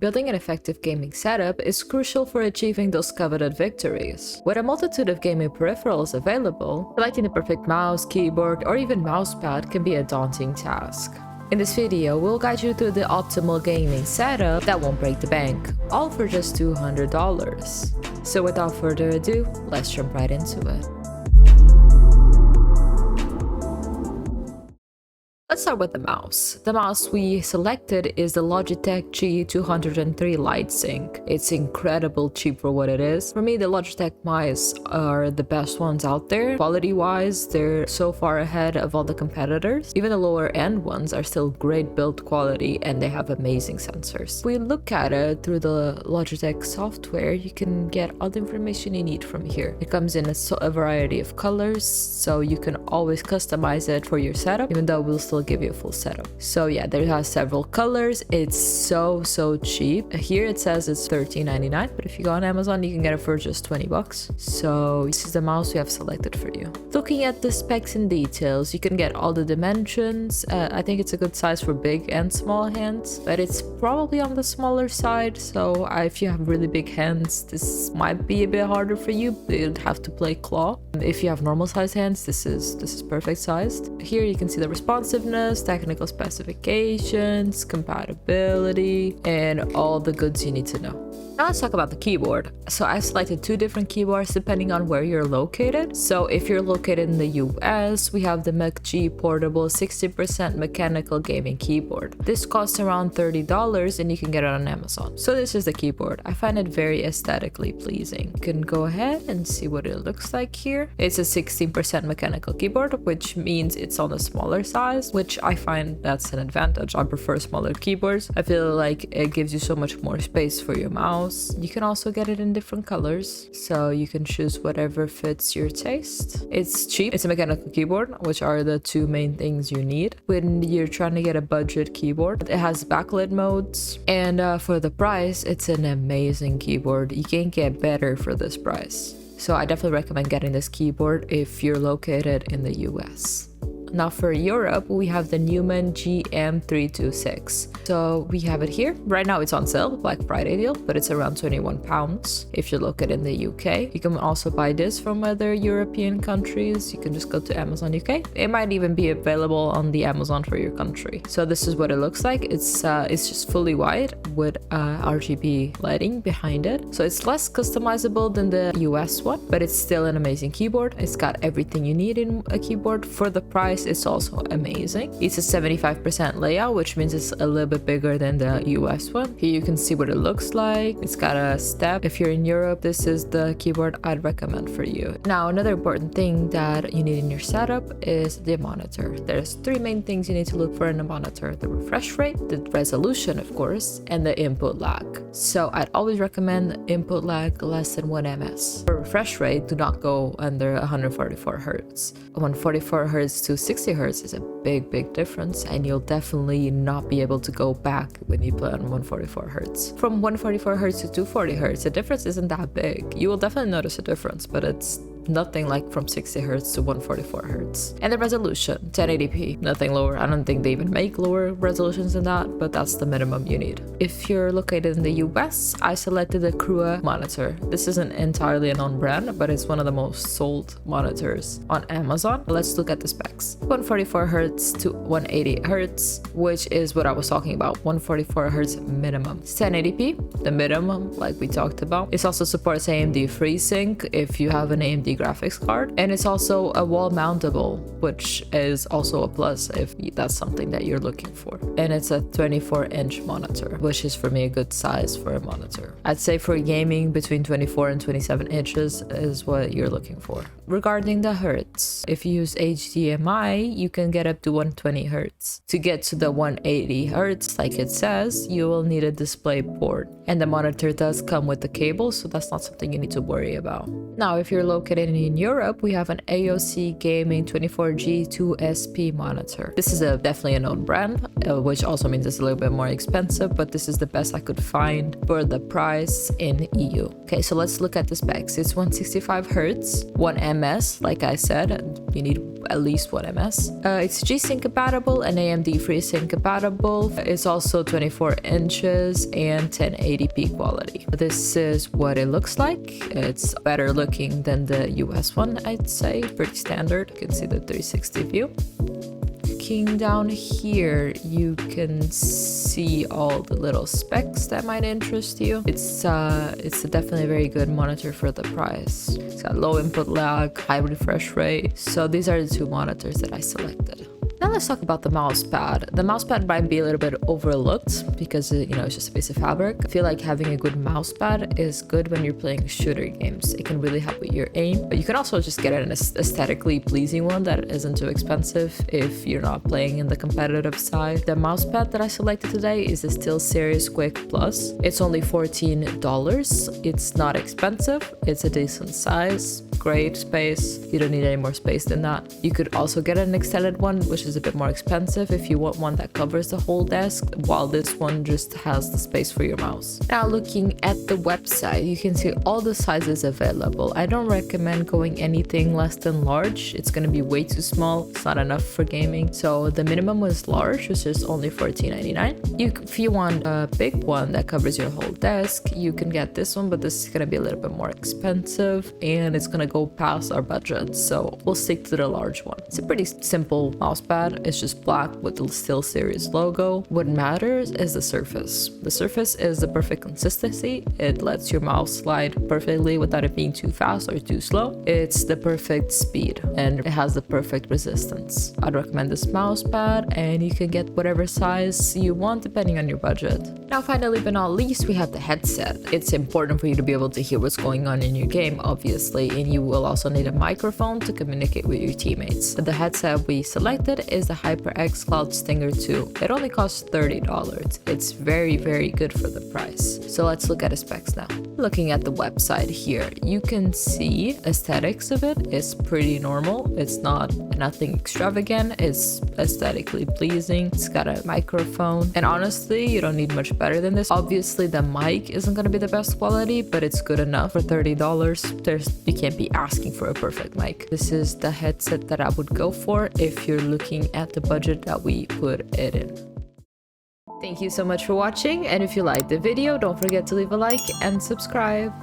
Building an effective gaming setup is crucial for achieving those coveted victories. With a multitude of gaming peripherals available, selecting the perfect mouse, keyboard, or even mousepad can be a daunting task. In this video, we'll guide you through the optimal gaming setup that won't break the bank, all for just $200. So without further ado, let's jump right into it. Let's start with the mouse. The mouse we selected is the Logitech G203 Lightsync. It's incredible cheap for what it is. For me, the Logitech mice are the best ones out there. Quality-wise, they're so far ahead of all the competitors. Even the lower-end ones are still great build quality and they have amazing sensors. If we look at it through the Logitech software, you can get all the information you need from here. It comes in a variety of colors, so you can always customize it for your setup, even though we'll still give you a full setup. So yeah, there has several colors. It's so cheap. Here it says it's $13.99, but if you go on Amazon you can get it for just 20 bucks. So this is the mouse we have selected for you. Looking at the specs and details, you can get all the dimensions. I think it's a good size for big and small hands, but it's probably on the smaller side, so if you have really big hands this might be a bit harder for you. You'd have to play claw. If you have normal sized hands, this is perfect sized. Here you can see the responsiveness, technical specifications, compatibility, and all the goods you need to know. Now let's talk about the keyboard. So I selected two different keyboards depending on where you're located. So if you're located in the US, we have the MageGee Portable 60% mechanical gaming keyboard. This costs around $30 and you can get it on Amazon. So this is the keyboard. I find it very aesthetically pleasing. You can go ahead and see what it looks like here. It's a 16% mechanical keyboard, which means it's on the smaller size, which I find that's an advantage. I prefer smaller keyboards. I feel like it gives you so much more space for your mouse. You can also get it in different colors, so you can choose whatever fits your taste. It's cheap. It's a mechanical keyboard, which are the two main things you need when you're trying to get a budget keyboard. It has backlit modes, and for the price, it's an amazing keyboard. You can't get better for this price. So I definitely recommend getting this keyboard if you're located in the US. Now for Europe, we have the NEWMEN GM326. So we have it here. Right now it's on sale, Black Friday deal, but it's around £21 if you look at it in the UK. You can also buy this from other European countries. You can just go to Amazon UK. It might even be available on the Amazon for your country. So this is what it looks like. It's just fully white with RGB lighting behind it. So it's less customizable than the US one, but it's still an amazing keyboard. It's got everything you need in a keyboard. For the price, it's also amazing. It's a 75% layout, which means it's a little bit bigger than the US one. Here you can see what it looks like. It's got a step. If you're in Europe, this is the keyboard I'd recommend for you. Now, another important thing that you need in your setup is the monitor. There's three main things you need to look for in a monitor: the refresh rate, the resolution, of course, and the input lag. So I'd always recommend input lag less than 1 ms. For refresh rate, do not go under 144 Hz. 144 Hz to 60 Hz is a big difference, and you'll definitely not be able to go back when you play on 144 Hz. From 144 Hz to 240 Hz, the difference isn't that big. You will definitely notice a difference, but it's nothing like from 60 Hz to 144 Hz. And the resolution, 1080p, nothing lower. I don't think they even make lower resolutions than that, but that's the minimum you need. If you're located in the US, I selected the CRUA monitor. This isn't entirely a known brand, but it's one of the most sold monitors on Amazon. Let's look at the specs. 144 Hz to 180 Hz, which is what I was talking about, 144 Hz minimum. 1080p, the minimum, like we talked about. It also supports AMD FreeSync if you have an AMD graphics card, and it's also a wall mountable, which is also a plus if that's something that you're looking for. And it's a 24-inch monitor, which is for me a good size for a monitor. I'd say for gaming, between 24 and 27 inches is what you're looking for. Regarding the hertz, if you use HDMI, you can get up to 120 Hz. To get to the 180 Hz, like it says, you will need a display port, and the monitor does come with the cable, so that's not something you need to worry about. Now, if you're located in Europe, we have an AOC Gaming 24G2SP monitor. This is definitely a known brand, which also means it's a little bit more expensive, but this is the best I could find for the price in EU. Okay, so let's look at the specs. It's 165 Hz, 1 ms, like I said, and you need at least one MS. It's G-Sync compatible and AMD FreeSync compatible. It's also 24 inches and 1080p quality. This is what it looks like. It's better looking than the US one, I'd say. Pretty standard. You can see the 360 view. Looking down here, you can see all the little specs that might interest you. It's definitely a very good monitor for the price. It's got low input lag, high refresh rate. So these are the two monitors that I selected. Now let's talk about the mousepad. The mousepad might be a little bit overlooked because it's just a piece of fabric. I feel like having a good mousepad is good when you're playing shooter games. It can really help with your aim, but you can also just get an aesthetically pleasing one that isn't too expensive if you're not playing in the competitive side. The mousepad that I selected today is the SteelSeries QcK Plus. It's only $14. It's not expensive. It's a decent size. Great space. You don't need any more space than that. You could also get an extended one, which is a bit more expensive if you want one that covers the whole desk, while this one just has the space for your mouse. Now looking at the website, you can see all the sizes available. I don't recommend going anything less than large. It's going to be way too small. It's not enough for gaming. So the minimum was large, which is only $14.99. If you want a big one that covers your whole desk, you can get this one, but this is going to be a little bit more expensive and it's going to go past our budget. So we'll stick to the large one. It's a pretty simple mousepad. It's just black with the SteelSeries logo. What matters is the surface. The surface is the perfect consistency. It lets your mouse slide perfectly without it being too fast or too slow. It's the perfect speed and it has the perfect resistance. I'd recommend this mousepad, and you can get whatever size you want depending on your budget. Now finally but not least, we have the headset. It's important for you to be able to hear what's going on in your game, obviously, and you will also need a microphone to communicate with your teammates. The headset we selected is the HyperX Cloud Stinger 2. It only costs $30. It's very, very good for the price. So let's look at the specs now. Looking at the website here, you can see aesthetics of it is pretty normal. It's nothing extravagant. It's aesthetically pleasing. It's got a microphone, and honestly, you don't need much better than this. Obviously, the mic isn't going to be the best quality, but it's good enough for $30. You can't be asking for a perfect mic. This is the headset that I would go for if you're looking at the budget that we put it in. Thank you so much for watching, and if you liked the video, don't forget to leave a like and subscribe.